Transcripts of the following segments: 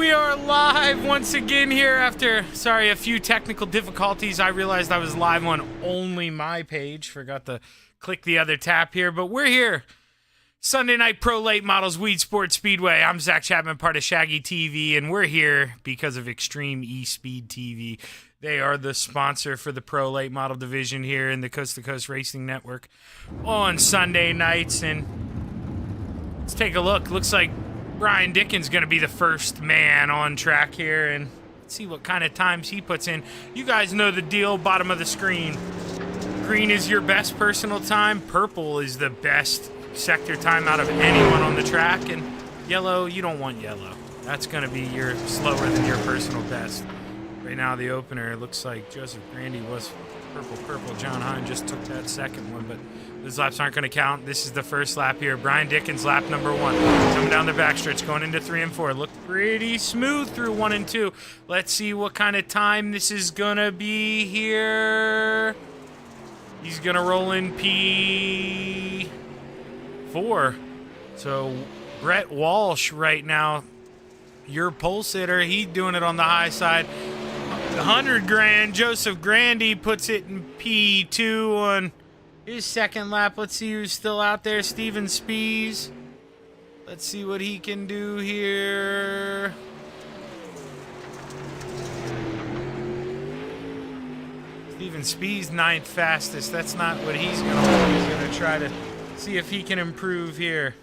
We are live once again here after, a few technical difficulties. I realized I was live on only my page. Forgot to click the other tab here, but we're here. Sunday Night Pro Late Models Weedsport Speedway. I'm Zach Chapman, part of Shaggy TV, and we're here because of Extreme E-Speed TV. They are the sponsor for the Pro Late Model division here in the Coast to Coast Racing Network on Sunday nights. And let's take a look. Looks like Brian Dickens going to be the first man on track here, and let's see what kind of times he puts in. You guys know the deal, bottom of the screen. Green is your best personal time. Purple is the best sector time out of anyone on the track, and yellow, you don't want yellow. That's going to be your slower than your personal best. Right now, the opener, it looks like Joseph Grandy was purple. John Hine just took that second one, but those laps aren't going to count. This is the first lap here. Brian Dickens, lap number 1. Coming down the backstretch, going into 3 and 4. Looked pretty smooth through 1 and 2. Let's see what kind of time this is going to be here. He's going to roll in P4. So Brett Walsh right now, your pole sitter, he's doing it on the high side. 100 grand. Joseph Grandy puts it in P2 on his second lap. Let's see who's still out there. Steven Spees. Let's see what he can do here. Steven Spees, 9th fastest. That's not what he's going to want. He's going to try to see if he can improve here.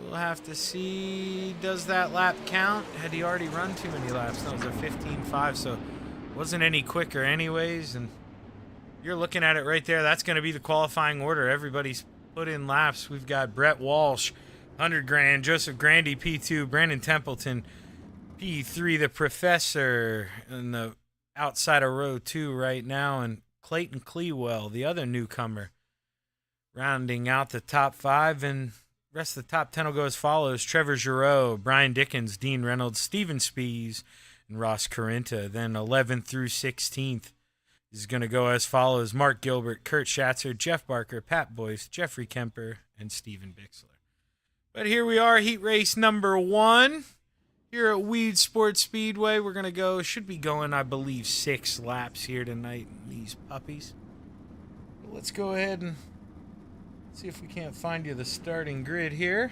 We'll have to see. Does that lap count? Had he already run too many laps? No, it was a 15.5, so it wasn't any quicker anyways. And you're looking at it right there. That's going to be the qualifying order. Everybody's put in laps. We've got Brett Walsh, 100 grand. Joseph Grandy, P2. Brandon Templeton, P3. The Professor in the outside of row 2 right now. And Clayton Clewell, the other newcomer, rounding out the top 5. And rest of the top 10 will go as follows: Trevor Giroux, Brian Dickens, Dean Reynolds, Steven Spees, and Ross Carinta. Then 11th through 16th is going to go as follows: Mark Gilbert, Kurt Schatzer, Jeff Barker, Pat Boyce, Jeffrey Kemper, and Steven Bixler. But here we are, heat race number 1 here at Weedsport Speedway. We're going to go, should be going, I believe, 6 laps here tonight in these puppies. But let's go ahead and see if we can't find you the starting grid here.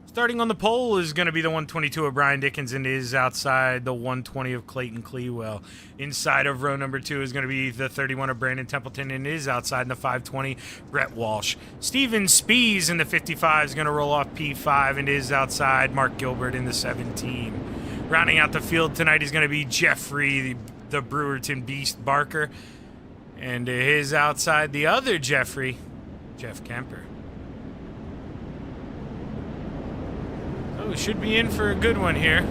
Starting on the pole is going to be the 122 of Brian Dickens, and is outside the 120 of Clayton Clewell. Inside of row number 2 is going to be the 31 of Brandon Templeton, and is outside in the 520 Brett Walsh. Steven Spees in the 55 is going to roll off P5, and is outside Mark Gilbert in the 17. Rounding out the field tonight is going to be Jeffrey, the Brewerton Beast Barker. And his outside, the other Jeffrey, Jeff Kemper. So we should be in for a good one here.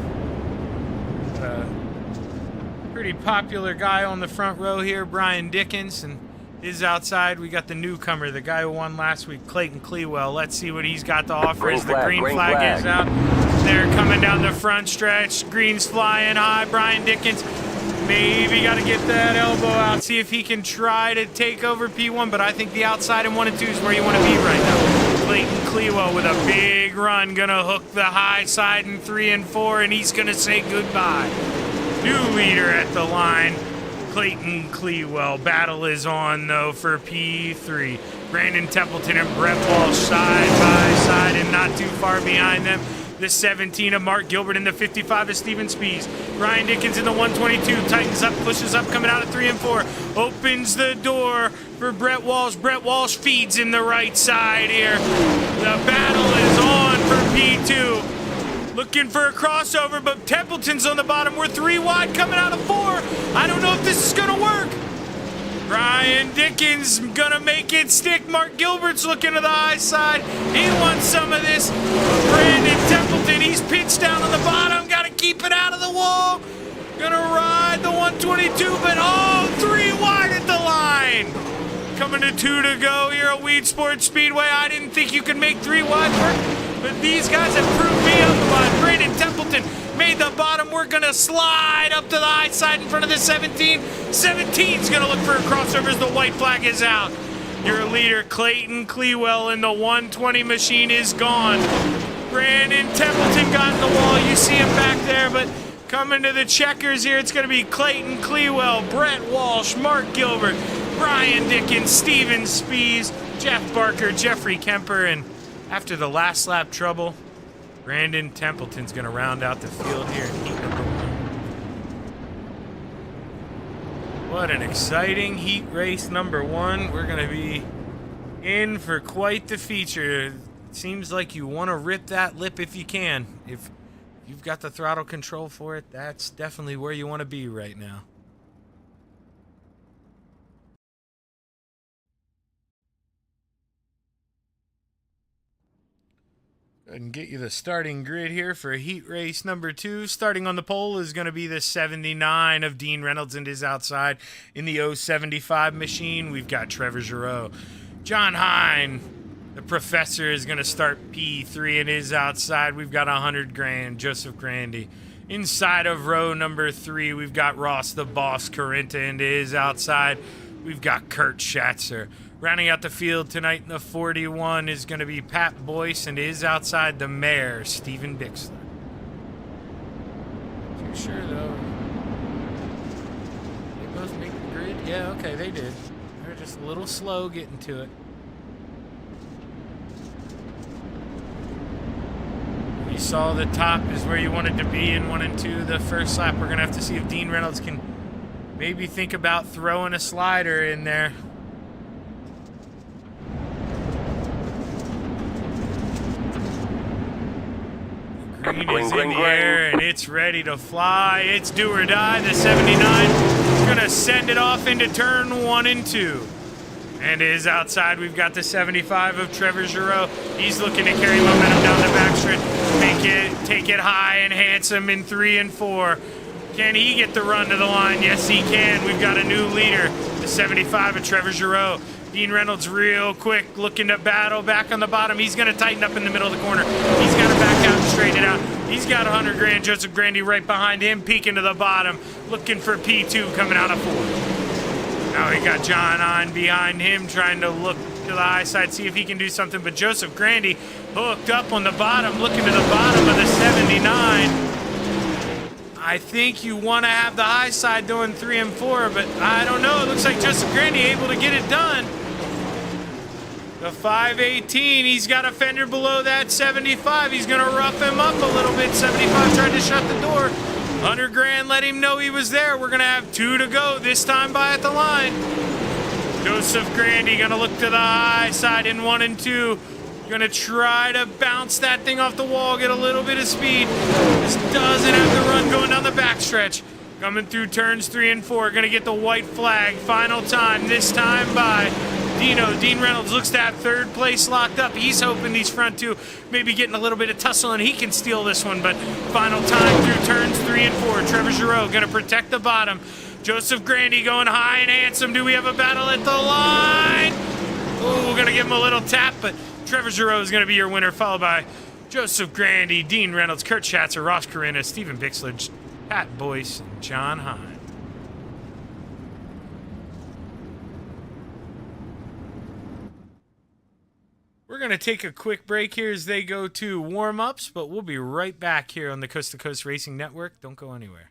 Pretty popular guy on the front row here, Brian Dickens. And his outside, we got the newcomer, the guy who won last week, Clayton Clewell. Let's see what he's got to offer as the green flag is out. They're coming down the front stretch. Green's flying high. Brian Dickens maybe got to get that elbow out, see if he can try to take over P1, but I think the outside in 1 and 2 is where you want to be right now. Clayton Clewell with a big run, going to hook the high side in 3 and 4, and he's going to say goodbye. New leader at the line, Clayton Clewell. Battle is on, though, for P3. Brandon Templeton and Brett Walsh side by side, and not too far behind them. The 17 of Mark Gilbert and the 55 of Steven Spees. Brian Dickens in the 122. Tightens up, pushes up, coming out of 3 and 4. Opens the door for Brett Walsh. Brett Walsh feeds him the right side here. The battle is on for P2. Looking for a crossover, but Templeton's on the bottom. We're 3 wide coming out of 4. I don't know if this is going to work. Brian Dickens gonna make it stick. Mark Gilbert's looking to the high side. He wants some of this. Brandon Templeton, he's pitched down on the bottom. Gotta keep it out of the wall. Gonna ride the 122, but 3 wide at the line. Coming to 2 to go here at Weedsport Speedway. I didn't think you could make 3 wide work, but these guys have proved me otherwise. Brandon Templeton made the bottom. We're going to slide up to the high side in front of the 17. 17's going to look for a crossover as the white flag is out. Your leader, Clayton Clewell, in the 120 machine is gone. Brandon Templeton got in the wall. You see him back there, but coming to the checkers here, it's going to be Clayton Clewell, Brett Walsh, Mark Gilbert, Brian Dickens, Steven Spees, Jeff Barker, Jeffrey Kemper, and after the last lap trouble, Brandon Templeton's going to round out the field here in heat number 1. What an exciting heat race number 1. We're going to be in for quite the feature. It seems like you want to rip that lip if you can. If you've got the throttle control for it, that's definitely where you want to be right now. Go ahead and get you the starting grid here for heat race number 2. Starting on the pole is going to be the 79 of Dean Reynolds and his outside. In the 075 machine, we've got Trevor Giroux. John Hine, the professor, is going to start P3 and his outside. We've got 100 grand, Joseph Grandy. Inside of row number 3, we've got Ross the Boss Corinta and his outside. We've got Kurt Schatzer. Rounding out the field tonight in the 41 is going to be Pat Boyce and his outside the mayor, Stephen Bixler. Too sure though. They both make the grid? Yeah, okay, they did. They're just a little slow getting to it. You saw the top is where you wanted to be in 1 and 2. The first lap, we're going to have to see if Dean Reynolds can maybe think about throwing a slider in there. Green is in the air, and it's ready to fly. It's do or die. The 79 is going to send it off into turn 1 and 2. And is outside. We've got the 75 of Trevor Giroux. He's looking to carry momentum down the backstretch. Take it high and handsome in 3 and 4. Can he get the run to the line? Yes, he can. We've got a new leader, the 75 of Trevor Giroux. Dean Reynolds real quick, looking to battle back on the bottom. He's going to tighten up in the middle of the corner. He's got to back out and straighten it out. He's got 100 grand. Joseph Grandy right behind him, peeking to the bottom, looking for P2 coming out of 4. Now we got John on behind him, trying to look to the high side, see if he can do something. But Joseph Grandy hooked up on the bottom, looking to the bottom of the 79. I think you want to have the high side doing 3 and 4, but I don't know. It looks like Joseph Grandy able to get it done. The 518, he's got a fender below that 75. He's going to rough him up a little bit. 75 tried to shut the door. 100 grand let him know he was there. We're going to have 2 to go, this time by at the line. Joseph Grandy going to look to the high side in 1 and 2. Going to try to bounce that thing off the wall, get a little bit of speed. This doesn't have the run going down the backstretch. Coming through turns 3 and 4. Going to get the white flag. Final time, this time by Dino. Dean Reynolds looks to have 3rd place locked up. He's hoping these front 2 maybe getting a little bit of tussle and he can steal this one. But final time through turns 3 and 4. Trevor Giroux going to protect the bottom. Joseph Grandy going high and handsome. Do we have a battle at the line? Oh, we're going to give him a little tap, but Trevor Giroux is going to be your winner, followed by Joseph Grandy, Dean Reynolds, Kurt Schatzer, Ross Corinna, Stephen Bixler, Pat Boyce, and John Hine. We're going to take a quick break here as they go to warm-ups, but we'll be right back here on the Coast to Coast Racing Network. Don't go anywhere.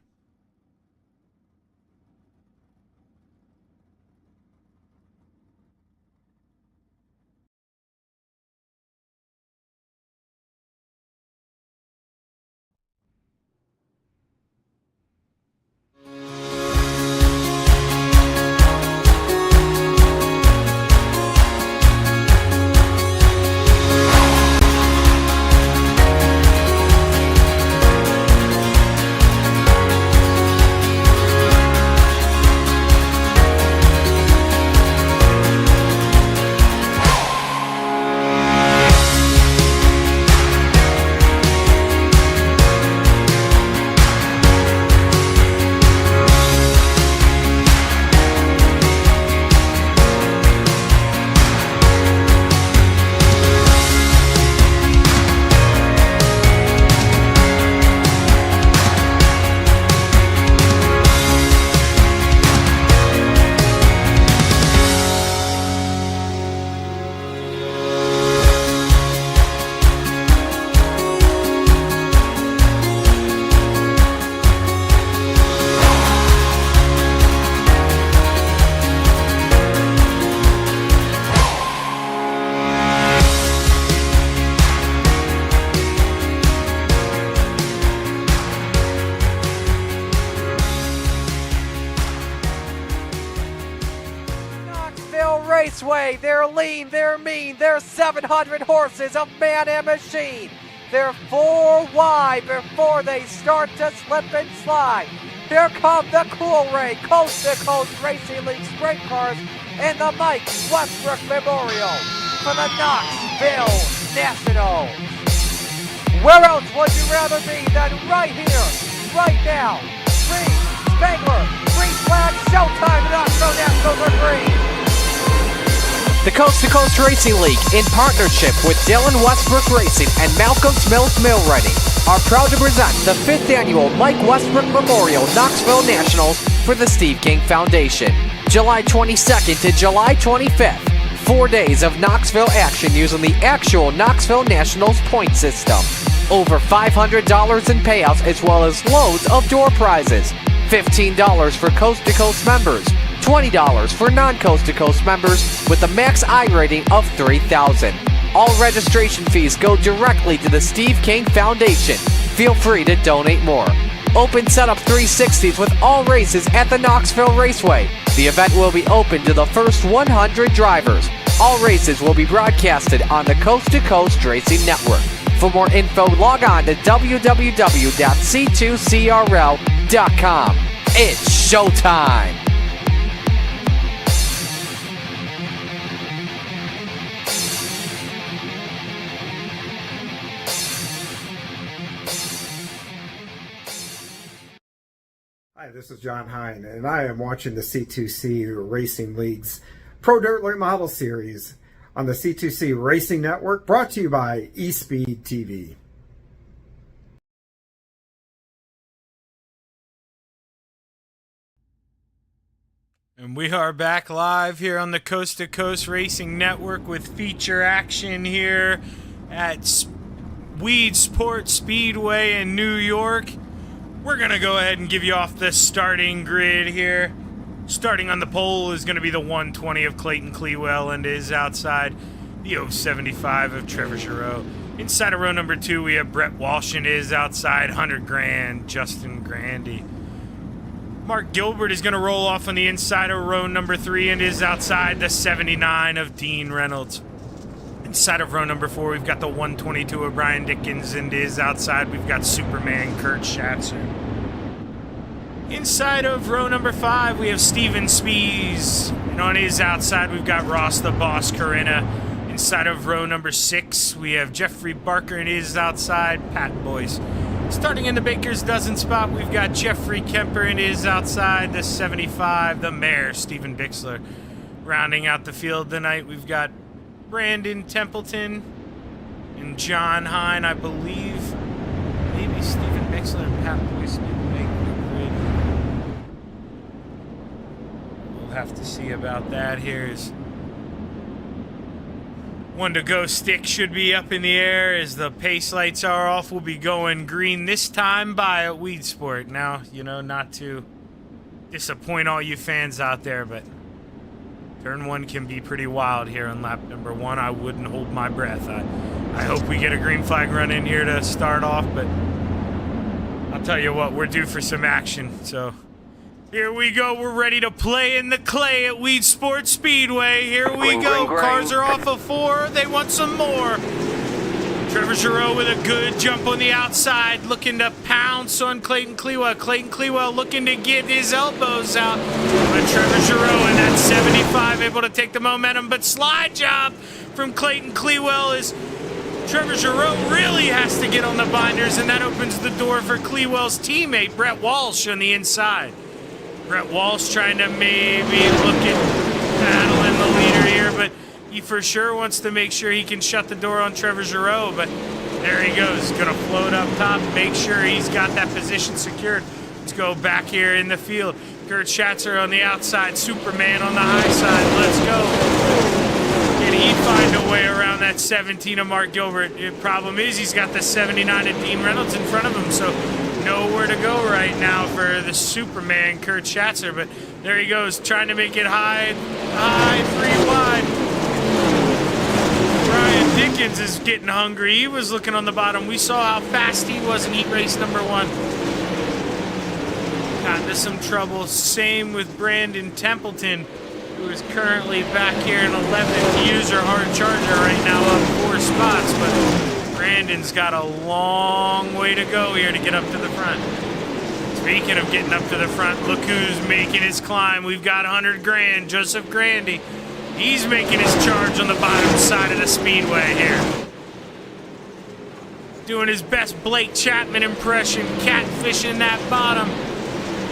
Raceway. They're lean, they're mean, they're 700 horses of man and machine. They're 4 wide before they start to slip and slide. Here come the Cool Ray Coast to Coast Racing League Sprint Cars and the Mike Westbrook Memorial for the Knoxville Nationals. Where else would you rather be than right here, right now? Green, Spangler, green flag, showtime, Knoxville Nationals are green. The Coast to Coast Racing League, in partnership with Dylan Westbrook Racing and Malcolm's Mills Mill Ready, are proud to present the 5th annual Mike Westbrook Memorial Knoxville Nationals for the Steve King Foundation. July 22nd to July 25th. 4 days of Knoxville action using the actual Knoxville Nationals point system. Over $500 in payouts as well as loads of door prizes. $15 for Coast to Coast members. $20 for non-Coast to Coast members with a max I rating of 3,000. All registration fees go directly to the Steve King Foundation. Feel free to donate more. Open setup 360s with all races at the Knoxville Raceway. The event will be open to the first 100 drivers. All races will be broadcasted on the Coast to Coast Racing Network. For more info, log on to www.c2crl.com. It's showtime! Hi, this is John Hine, and I am watching the C2C Racing League's Pro Dirt Late Model Series on the C2C Racing Network, brought to you by eSpeed TV. And we are back live here on the Coast to Coast Racing Network with feature action here at Weedsport Speedway in New York. We're going to go ahead and give you off the starting grid here. Starting on the pole is going to be the 120 of Clayton Clewell and is outside the 075 of Trevor Giroux. Inside of row number 2, we have Brett Walsh and is outside 100 grand, Justin Grandy. Mark Gilbert is going to roll off on the inside of row number 3 and is outside the 79 of Dean Reynolds. Inside of row number 4, we've got the 122 of Brian Dickens, and is outside we've got Superman Kurt Schatzer. Inside of row number 5, we have Steven Spees, and on his outside we've got Ross the Boss Corinna. Inside of row number 6, we have Jeffrey Barker, and his outside Pat Boyce. Starting in the Baker's Dozen spot, we've got Jeffrey Kemper, and his outside the 75, the Mayor, Stephen Bixler. Rounding out the field tonight, we've got Brandon Templeton and John Hine, I believe. Maybe Stephen Bixler and Pat Boyce didn't make the grid. We'll have to see about that. Here's one to go. Stick should be up in the air as the pace lights are off. We'll be going green this time by at Weedsport. Now, you know, not to disappoint all you fans out there, but turn 1 can be pretty wild here on lap number 1. I wouldn't hold my breath. I hope we get a green flag run in here to start off, but I'll tell you what, we're due for some action. So here we go. We're ready to play in the clay at Weedsport Speedway. Here we go. Cars are off of 4. They want some more. Trevor Giroux with a good jump on the outside, looking to pounce on Clayton Clewell. Clayton Clewell looking to get his elbows out. But Trevor Giroux in that 75 able to take the momentum. But slide job from Clayton Clewell is Trevor Giroux really has to get on the binders, and that opens the door for Clewell's teammate, Brett Walsh, on the inside. Brett Walsh trying to maybe look at battling the leader here, but he for sure wants to make sure he can shut the door on Trevor Giroux, but there he goes. Going to float up top, make sure he's got that position secured. Let's go back here in the field. Kurt Schatzer on the outside, Superman on the high side. Let's go. Can he find a way around that 17 of Mark Gilbert? The problem is he's got the 79 of Dean Reynolds in front of him, so nowhere to go right now for the Superman, Kurt Schatzer, but there he goes, trying to make it high, 3 wide. Brian Dickens is getting hungry. He was looking on the bottom. We saw how fast he was in heat race number 1. Got into some trouble. Same with Brandon Templeton, who who is currently back here in 11th user hard charger right now, up 4 spots, but Brandon's got a long way to go here to get up to the front. Speaking of getting up to the front, look who's making his climb. We've got 100 grand, Joseph Grandy. He's making his charge on the bottom side of the speedway here. Doing his best Blake Chapman impression, catfishing that bottom.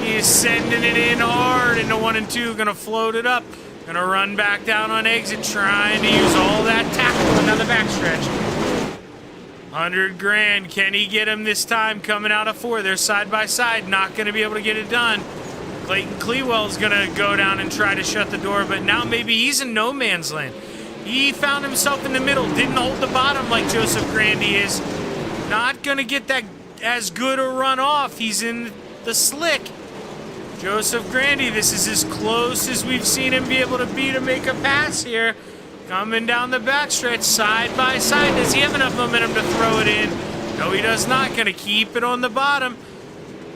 He is sending it in hard into 1 and 2, gonna float it up. Gonna run back down on exit, trying to use all that tackle down the backstretch. 100 grand, can he get him this time? Coming out of 4, they're side by side, not gonna be able to get it done. Clayton Clewell's gonna go down and try to shut the door, but now maybe he's in no man's land. He found himself in the middle, didn't hold the bottom like Joseph Grandy is. Not gonna get that as good a run off. He's in the slick. Joseph Grandy, this is as close as we've seen him be able to be to make a pass here. Coming down the backstretch, side by side. Does he have enough momentum to throw it in? No, he does not. Gonna keep it on the bottom.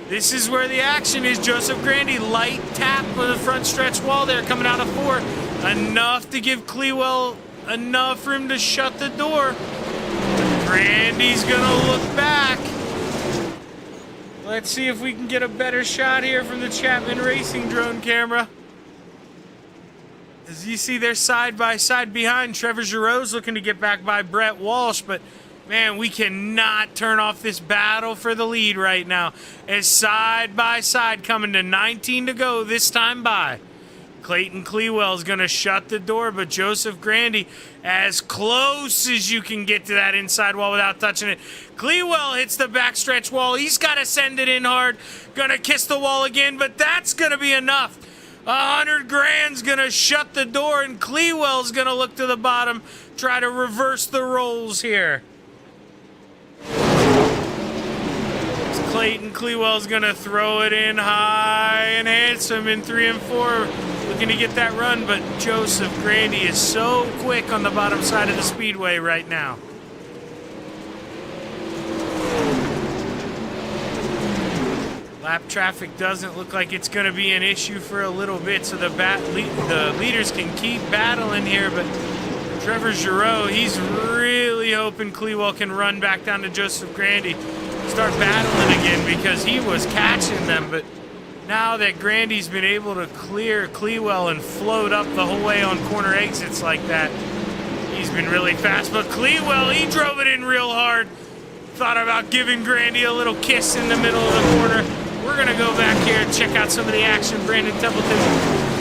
This is where the action is. Joseph Grandy, light tap with the front stretch wall there, coming out of 4. Enough to give Clewell enough room to shut the door. Grandy's gonna look back. Let's see if we can get a better shot here from the Chapman Racing drone camera. As you see, they're side by side behind. Trevor Giroux's looking to get back by Brett Walsh, but man, we cannot turn off this battle for the lead right now. As side by side, coming to 19 to go this time by. Clayton Clewell's going to shut the door, but Joseph Grandy, as close as you can get to that inside wall without touching it. Clewell hits the backstretch wall. He's got to send it in hard. Going to kiss the wall again, but that's going to be enough. 100 grand's going to shut the door, and Clewell's going to look to the bottom, try to reverse the rolls here. Clayton Clewell's going to throw it in high and handsome in 3 and 4. Looking to get that run, but Joseph Grandy is so quick on the bottom side of the speedway right now. Lap traffic doesn't look like it's going to be an issue for a little bit, so the leaders can keep battling here, but Trevor Giroux, he's really hoping Clewell can run back down to Joseph Grandy, start battling again, because he was catching them, but now that Grandy's been able to clear Clewell and float up the whole way on corner exits like that, he's been really fast. But Clewell, he drove it in real hard. Thought about giving Grandy a little kiss in the middle of the corner. We're going to go back here and check out some of the action. Brandon Templeton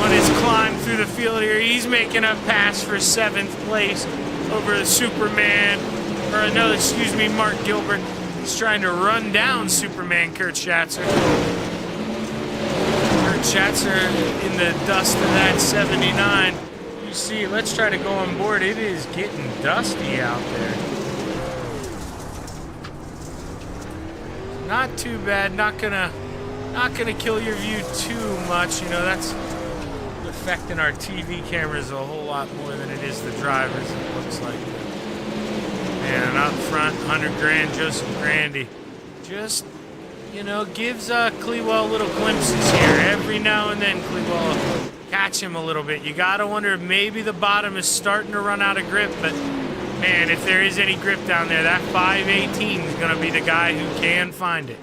on his climb through the field here. He's making a pass for 7th place over the Superman, or no, excuse me, Mark Gilbert. He's trying to run down Superman Kurt Schatzer. Schatzer in the dust of that 79. You see, let's try to go on board. It is getting dusty out there. Not too bad. Not gonna kill your view too much. You know, that's affecting our TV cameras a whole lot more than it is the drivers, it looks like. And up front, 100 grand, Joseph Grandy. Just, you know, gives Clewell little glimpses here. Every now and then, Clewell will catch him a little bit. You gotta wonder if maybe the bottom is starting to run out of grip, but man, if there is any grip down there, that 518 is gonna be the guy who can find it.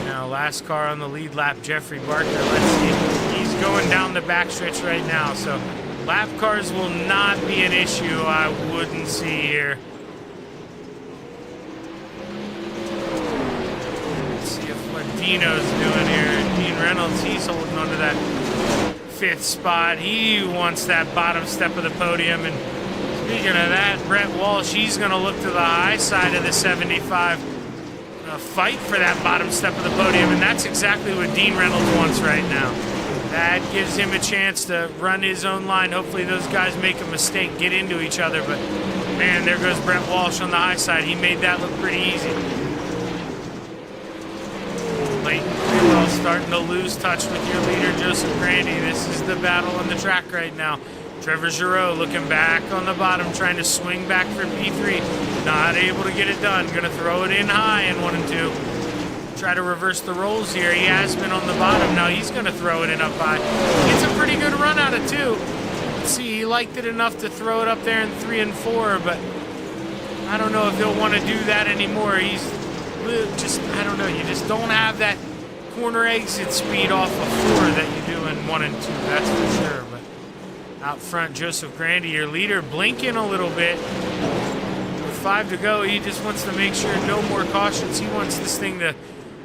Now, last car on the lead lap, Jeffrey Barker. Let's see. He's going down the backstretch right now, so lap cars will not be an issue, I wouldn't see here. Let's see what Dino's doing here. Dean Reynolds, he's holding onto that 5th spot. He wants that bottom step of the podium. And speaking of that, Brett Walsh, he's going to look to the high side of the 75. Fight for that bottom step of the podium, and that's exactly what Dean Reynolds wants right now. That gives him a chance to run his own line. Hopefully those guys make a mistake, get into each other, but man, there goes Brett Walsh on the high side. He made that look pretty easy. Clayton Clewell starting to lose touch with your leader, Joseph Grandy. This is the battle on the track right now. Trevor Giroux looking back on the bottom, trying to swing back for P3. Not able to get it done. Going to throw it in high in 1 and 2. try to reverse the rolls here. He has been on the bottom. Now he's going to throw it in up high. Gets a pretty good run out of 2. Let's see, he liked it enough to throw it up there in 3 and 4, but I don't know if he'll want to do that anymore. He's just, I don't know, you just don't have that corner exit speed off of 4 that you do in 1 and 2, that's for sure. But out front, Joseph Grandy, your leader, blinking a little bit. With 5 to go, he just wants to make sure no more cautions. He wants this thing to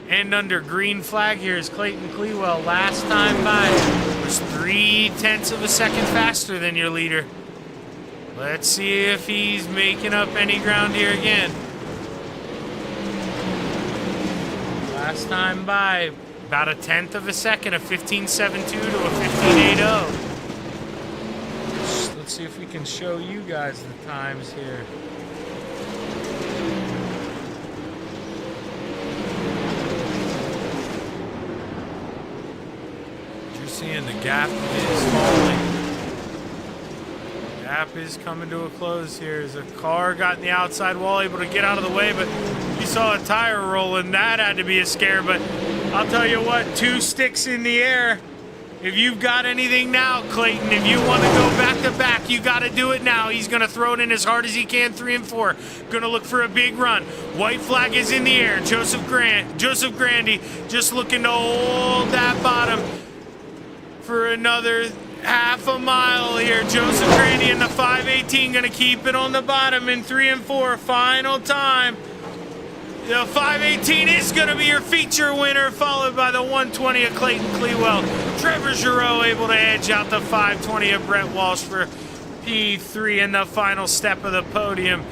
end under green flag here as Clayton Clewell, last time by, was 0.3 of a second faster than your leader. Let's see if he's making up any ground here again. Last time by, about 1/10 of a second, a 15.72 to a 15.80. Let's see if we can show you guys the times here. You're seeing the gap is falling. Gap is coming to a close here as a car got in the outside wall, able to get out of the way, but you saw a tire roll and that had to be a scare. But I'll tell you what, 2 sticks in the air. If you've got anything now, Clayton, if you want to go back to back, you got to do it now. He's going to throw it in as hard as he can, 3 and 4. Going to look for a big run. White flag is in the air. Joseph Grandy just looking to hold that bottom for another half a mile here. Joseph Grandy in the 5.18 going to keep it on the bottom in 3 and 4. Final time. The 5.18 is going to be your feature winner, followed by the 1:20 of Clayton Clewell. Trevor Giroux able to edge out the 5:20 of Brett Walsh for P3 in the final step of the podium.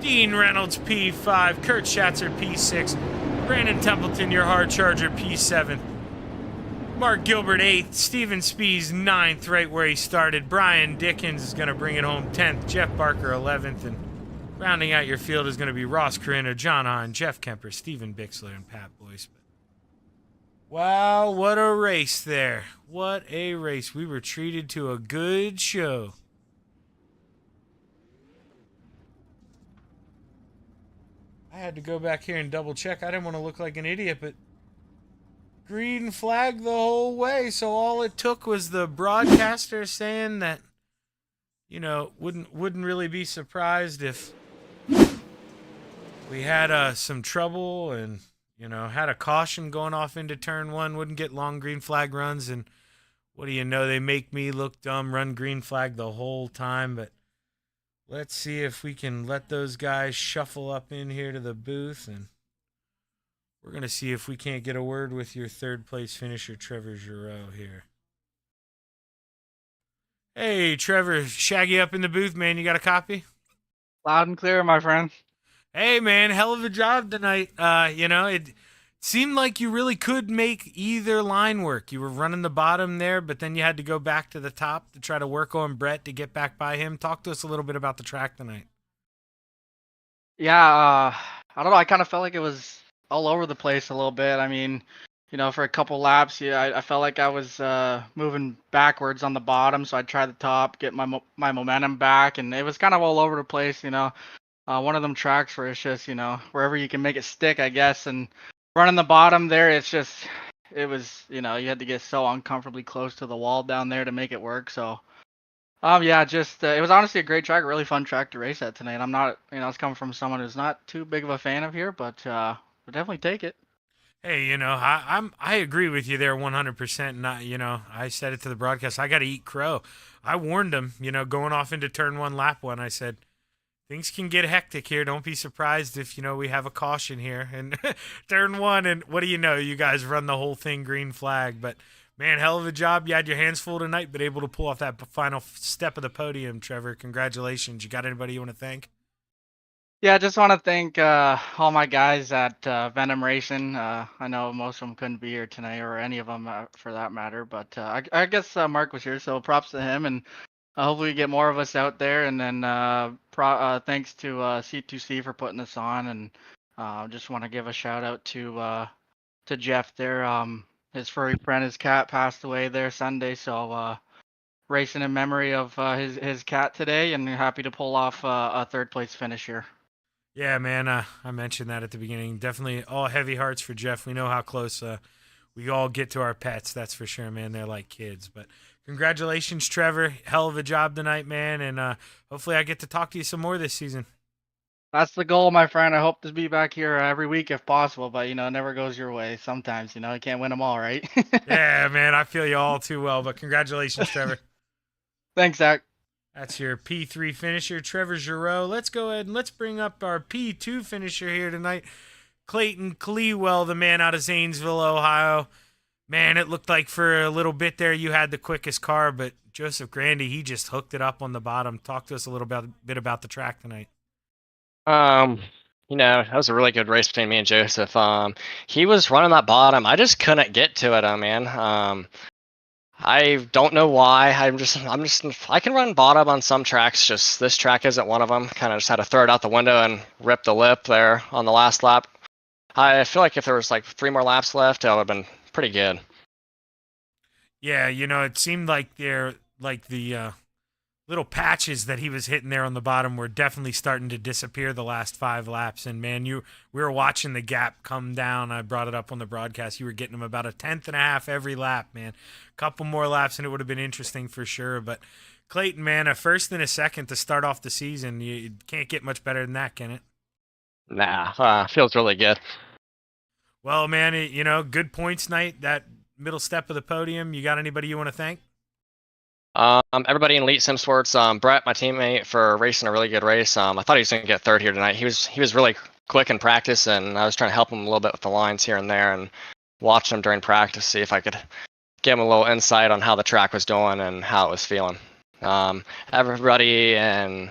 Dean Reynolds P5, Kurt Schatzer P6, Brandon Templeton, your hard charger, P7. Mark Gilbert 8th, Steven Spees 9th, right where he started. Brian Dickens is going to bring it home 10th, Jeff Barker 11th, and rounding out your field is going to be Ross Carino, John Hahn, Jeff Kemper, Stephen Bixler, and Pat Boyce. Wow, what a race there. What a race. We were treated to a good show. I had to go back here and double check. I didn't want to look like an idiot, but green flag the whole way. So all it took was the broadcaster saying that, you know, wouldn't really be surprised if we had some trouble and, you know, had a caution going off into turn 1, wouldn't get long green flag runs, and what do you know, they make me look dumb, run green flag the whole time. But let's see if we can let those guys shuffle up in here to the booth, and we're going to see if we can't get a word with your 3rd place finisher, Trevor Giroux, here. Hey, Trevor, Shaggy up in the booth, man. You got a copy? Loud and clear, my friend. Hey, man, hell of a job tonight. You know, it seemed like you really could make either line work. You were running the bottom there, but then you had to go back to the top to try to work on Brett to get back by him. Talk to us a little bit about the track tonight. Yeah, I don't know. I kind of felt like it was all over the place a little bit. I mean, you know, for a couple laps, yeah, I felt like I was moving backwards on the bottom, so I'd try the top, get my momentum back, and it was kind of all over the place, you know. One of them tracks where it's just, you know, wherever you can make it stick, I guess, and running the bottom there, it was, you know, you had to get so uncomfortably close to the wall down there to make it work, so, yeah, just, it was honestly a great track, a really fun track to race at tonight. I'm not, you know, it's coming from someone who's not too big of a fan of here, but we'll definitely take it. Hey, you know, I agree with you there 100%. Not, you know, I said it to the broadcast. I got to eat crow. I warned him, you know, going off into turn 1, lap 1. I said, things can get hectic here. Don't be surprised if, you know, we have a caution here. And turn 1, and what do you know? You guys run the whole thing green flag. But, man, hell of a job. You had your hands full tonight, but able to pull off that final step of the podium, Trevor. Congratulations. You got anybody you want to thank? Yeah, I just want to thank all my guys at Venom Racing. I know most of them couldn't be here tonight, or any of them for that matter. But I guess Mark was here, so props to him. And hopefully we get more of us out there. And then thanks to C2C for putting this on. And just want to give a shout out to Jeff there. His furry friend, his cat, passed away there Sunday. So racing in memory of his cat today, and happy to pull off a 3rd place finish here. Yeah, man. I mentioned that at the beginning. Definitely all heavy hearts for Jeff. We know how close we all get to our pets. That's for sure, man. They're like kids. But congratulations, Trevor. Hell of a job tonight, man. And hopefully I get to talk to you some more this season. That's the goal, my friend. I hope to be back here every week if possible, but it never goes your way. Sometimes, you can't win them all, right? Yeah, man. I feel you all too well. But congratulations, Trevor. Thanks, Zach. That's your P3 finisher, Trevor Giroux. Let's go ahead and let's bring up our P2 finisher here tonight. Clayton Clewell, the man out of Zanesville, Ohio. Man, it looked like for a little bit there you had the quickest car, but Joseph Grandy, he just hooked it up on the bottom. Talk to us a little bit about the track tonight. That was a really good race between me and Joseph. He was running that bottom. I just couldn't get to it, man. I don't know why. I can run bottom on some tracks. Just this track isn't one of them. Kind of just had to throw it out the window and rip the lip there on the last lap. I feel like if there was like 3 more laps left, it would have been pretty good. Yeah, it seemed like the little patches that he was hitting there on the bottom were definitely starting to disappear the last 5 laps. And man, we were watching the gap come down. I brought it up on the broadcast. You were getting him about a 1/10.5 every lap, man. A couple more laps and it would have been interesting for sure. But Clayton, man, a first and a second to start off the season. You can't get much better than that, can it? Nah, feels really good. Well, man, good points night. That middle step of the podium. You got anybody you want to thank? Everybody in Elite Sim Sports, Brett, my teammate, for racing a really good race. I thought he was going to get third here tonight. He was really quick in practice, and I was trying to help him a little bit with the lines here and there, and watch him during practice, see if I could give him a little insight on how the track was doing and how it was feeling. Everybody on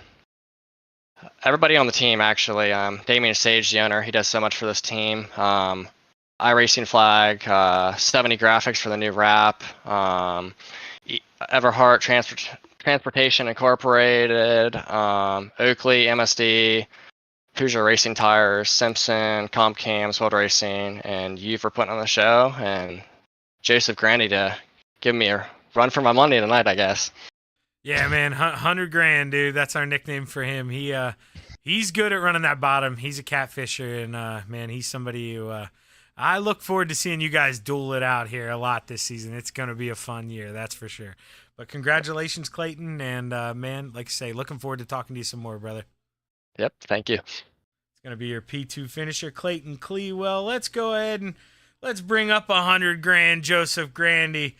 the team, actually. Damien Sage, the owner, he does so much for this team. iRacing Flag, 70 Graphics for the new wrap. Everhart Transportation Incorporated, Oakley, MSD, Hoosier Racing Tires, Simpson, Comp Cams, World Racing, and you for putting on the show, and Joseph Grandy to give me a run for my money tonight, I guess. Yeah, man, 100 grand, dude. That's our nickname for him. He's good at running that bottom. He's a catfisher, and man, he's somebody who I look forward to seeing you guys duel it out here a lot this season. It's going to be a fun year, that's for sure. But congratulations, Clayton, and man, like I say, looking forward to talking to you some more, brother. Yep, thank you. It's going to be your P2 finisher, Clayton Clewell. Let's go ahead and let's bring up 100 grand, Joseph Grandy.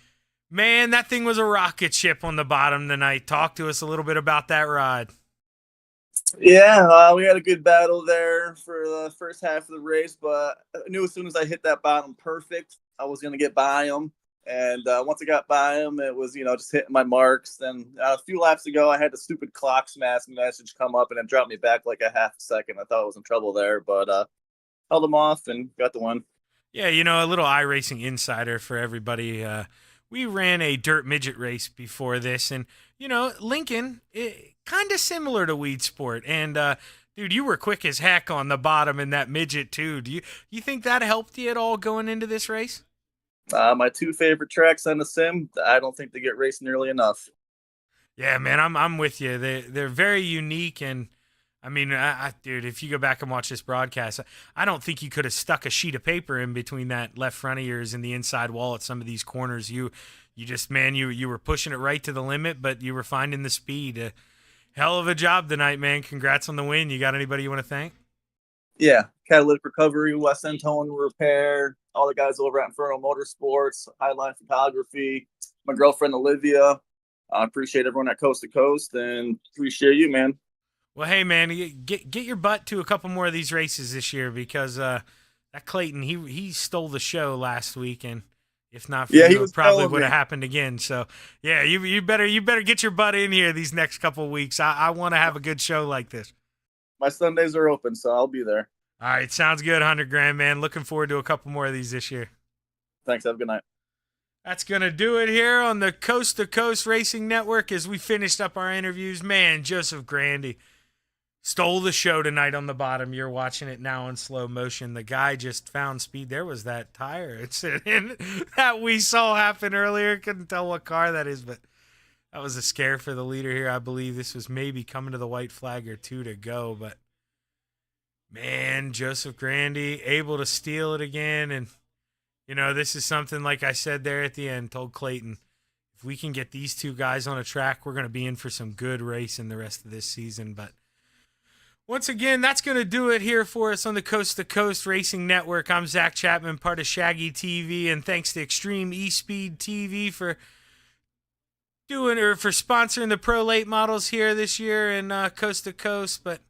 Man, that thing was a rocket ship on the bottom tonight. Talk to us a little bit about that ride. Yeah, we had a good battle there for the first half of the race, but I knew as soon as I hit that bottom perfect, I was going to get by him. And once I got by him, it was, just hitting my marks. Then a few laps ago, I had the stupid clock smash message come up, and it dropped me back like a half a second. I thought I was in trouble there, but held him off and got the win. Yeah, a little iRacing insider for everybody. We ran a dirt midget race before this, and, Lincoln, kind of similar to Weedsport. And, dude, you were quick as heck on the bottom in that midget, too. Do you think that helped you at all going into this race? My 2 favorite tracks on the sim, I don't think they get raced nearly enough. Yeah, man, I'm with you. They're very unique, and I mean, dude, if you go back and watch this broadcast, I don't think you could have stuck a sheet of paper in between that left front of yours and the inside wall at some of these corners. You just, man, you were pushing it right to the limit, but you were finding the speed. Hell of a job tonight, man. Congrats on the win. You got anybody you want to thank? Yeah, Catalytic Recovery, West End Towing Repair, all the guys over at Inferno Motorsports, Highline Photography, my girlfriend Olivia. I appreciate everyone at Coast to Coast, and appreciate you, man. Well, hey, man, get your butt to a couple more of these races this year, because that Clayton, he stole the show last week, and if not for you, it probably would have happened again. So, yeah, you better get your butt in here these next couple of weeks. I want to have a good show like this. My Sundays are open, so I'll be there. All right, sounds good, 100 grand, man. Looking forward to a couple more of these this year. Thanks. Have a good night. That's going to do it here on the Coast to Coast Racing Network as we finished up our interviews. Man, Joseph Grandy stole the show tonight on the bottom. You're watching it now in slow motion. The guy just found speed. There was that tire incident that we saw happen earlier. Couldn't tell what car that is, but that was a scare for the leader here. I believe this was maybe coming to the white flag or 2 to go, but Man, Joseph Grandy able to steal it again. And, you know, this is something, like I said there at the end, told Clayton, if we can get these two guys on a track, we're going to be in for some good racing the rest of this season. But once again, that's going to do it here for us on the Coast to Coast Racing Network. I'm Zach Chapman, part of Shaggy TV, and thanks to Extreme eSpeed TV for sponsoring the Pro Late Models here this year in Coast to Coast. But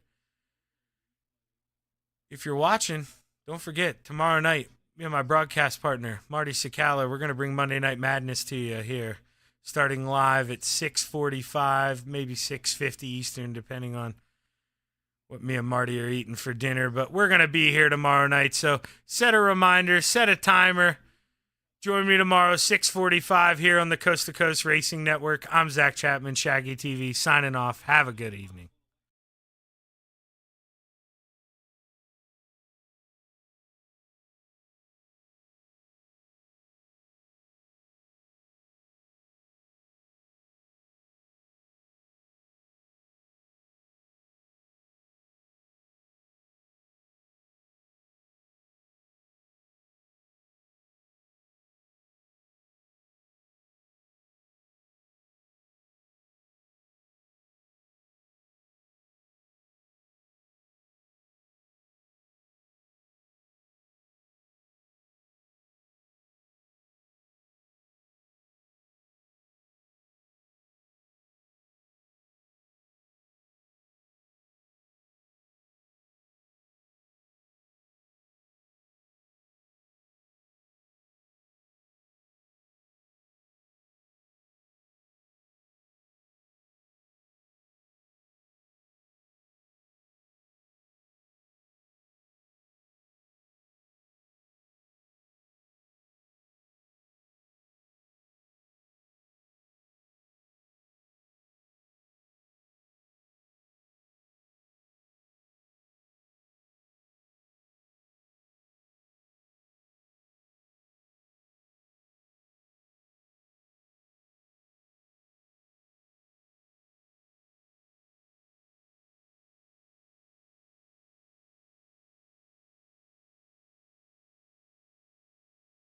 if you're watching, don't forget, tomorrow night, me and my broadcast partner, Marty Cicala, we're going to bring Monday Night Madness to you here, starting live at 6:45, maybe 6:50 Eastern, depending on what me and Marty are eating for dinner. But we're going to be here tomorrow night, so set a reminder, set a timer. Join me tomorrow, 6:45 here on the Coast to Coast Racing Network. I'm Zach Chapman, Shaggy TV, signing off. Have a good evening.